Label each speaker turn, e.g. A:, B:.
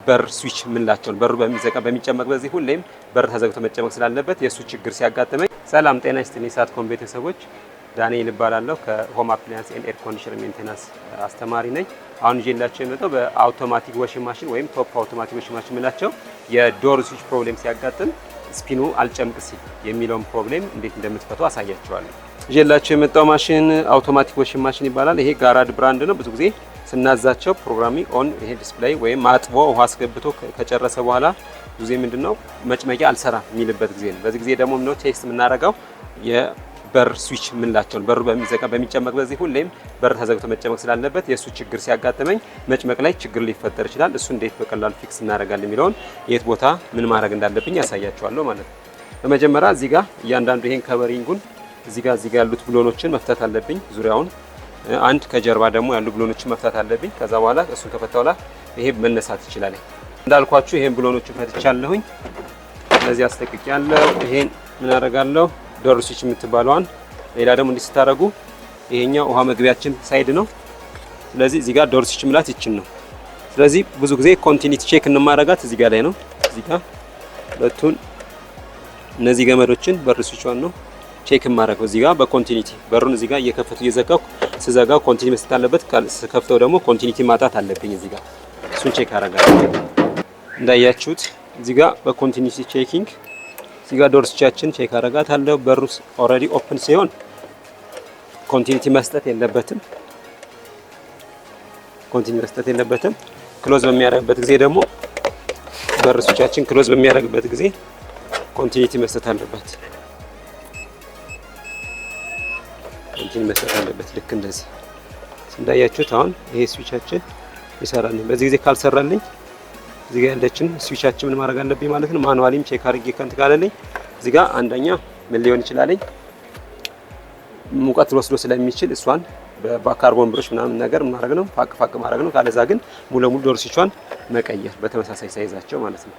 A: የበር ስዊች ምንላቸው በሩ በሚጨመቅ በዚህ ሁሌም በር ተዘግቶ መጨመቅ ስላለበት የሱ ችግር ሲያጋጥመኝ። ሰላም ጤና ይስጥልኝ ሳትኮም ቤተሰቦች፣ ዳንኤል እባላለሁ ከሆም አፕላያንስ ኤንድ ኤር ኮንዲሽነር ሜንቴናንስ አስተማሪ ነኝ። አሁን ይዤላችሁ የመጣው በአውቶማቲክ ዋሽንግ ማሽን ወይም ቶፕ አውቶማቲክ ዋሽንግ ማሽን ምንላቸው የዶር ስዊች ፕሮብሌም ሲያጋጥም ስፒኑ አልጨምቅ ሲል የሚለውን ፕሮብሌም እንዴት እንደምትፈቱ አሳያችኋለሁ። ይዤላችሁ የመጣው ማሽን አውቶማቲክ ዋሽንግ ማሽን ይባላል። ይሄ ጋራድ ብራንድ ነው። ብዙ ጊዜ ስናዛቸው ፕሮግራሚ ኦን ይሄ ዲስፕሌይ ወይም አጥቦ ውሃ አስገብቶ ከጨረሰ በኋላ ጊዜ ምንድነው መጭመቂያ አልሰራ የሚልበት ጊዜ ነው። በዚህ ጊዜ ደግሞ ምንድነው ቴስት የምናደርገው የበር ስዊች ምንላቸው በሩ በሚጨመቅ በዚህ ሁሌም በር ተዘግቶ መጨመቅ ስላለበት የሱ ችግር ሲያጋጥመኝ መጭመቅ ላይ ችግር ሊፈጠር ይችላል። እሱ እንዴት በቀላሉ ፊክስ እናደርጋለን የሚለውን የት ቦታ ምን ማድረግ እንዳለብኝ ያሳያችኋለሁ ማለት ነው። በመጀመሪያ እዚህ ጋር እያንዳንዱ ይሄን ከቨሪንጉን እዚህ ጋር ያሉት ብሎኖችን መፍታት አለብኝ ዙሪያውን። አንድ ከጀርባ ደግሞ ያሉ ብሎኖችን መፍታት አለብኝ። ከዛ በኋላ እሱን ከፈታውላ ይሄ መነሳት ይችላል። እንዳልኳችሁ ይሄን ብሎኖችን ፈትቻለሁኝ። ስለዚህ አስተቅቂያለሁ። ይሄን ምን አደርጋለሁ ዶር ስዊች የምትባለዋን ሌላ ደግሞ እንዲህ ስታደርጉ ይሄኛው ውሃ መግቢያችን ሳይድ ነው። ስለዚህ እዚህ ጋር ዶር ስዊች ምላት ይችን ነው። ስለዚህ ብዙ ጊዜ ኮንቲኒቲ ቼክ እንማረጋት እዚህ ጋር ላይ ነው። እዚህ ጋር ሁለቱን እነዚህ ገመዶችን በር ስዊቿን ነው ቼክ ማረጋው። እዚህ ጋር በኮንቲኒቲ በሩን እዚህ ጋር እየከፈቱ እየዘጋው ስዘጋው ኮንቲኒቲ መስጠት አለበት። ስከፍተው ደግሞ ኮንቲኒቲ ማጣት አለብኝ። እዚህ ጋር እሱን ቼክ አረጋለሁ። እንዳያችሁት እዚህ ጋር በኮንቲኒቲ ቼኪንግ እዚህ ጋር ዶር ስዊቻችን ቼክ አረጋታለሁ። በሩስ ኦሬዲ ኦፕን ሲሆን ኮንቲኒቲ መስጠት የለበትም። ኮንቲኒቲ መስጠት የለበትም። ክሎዝ በሚያደርግበት ጊዜ ደግሞ በር ስዊቻችን ክሎዝ በሚያደርግበት ጊዜ ኮንቲኒቲ መስጠት አለበት። ኮንቲኒቲ መስጠት አለበት። ልክ እንደዚህ እንዳያችሁት አሁን ይሄ ስዊቻችን ይሰራልኝ። በዚህ ጊዜ ካልሰራልኝ እዚህ ጋር ያለችን ስዊቻችን ምን ማድረግ አለብኝ ማለት ነው። ማኑዋሊም ቼክ አድርጌ ከንት ካለልኝ እዚህ ጋር አንደኛ ምን ሊሆን ይችላልኝ ሙቀት ወስዶ ስለሚችል እሷን በካርቦን ብሩሽ ምናምን ነገር ማድረግ ነው ፋቅ ማድረግ ነው። ካለዛ ግን ሙሉ ለሙሉ ዶር ስዊቿን መቀየር በተመሳሳይ ሳይዛቸው ማለት ነው።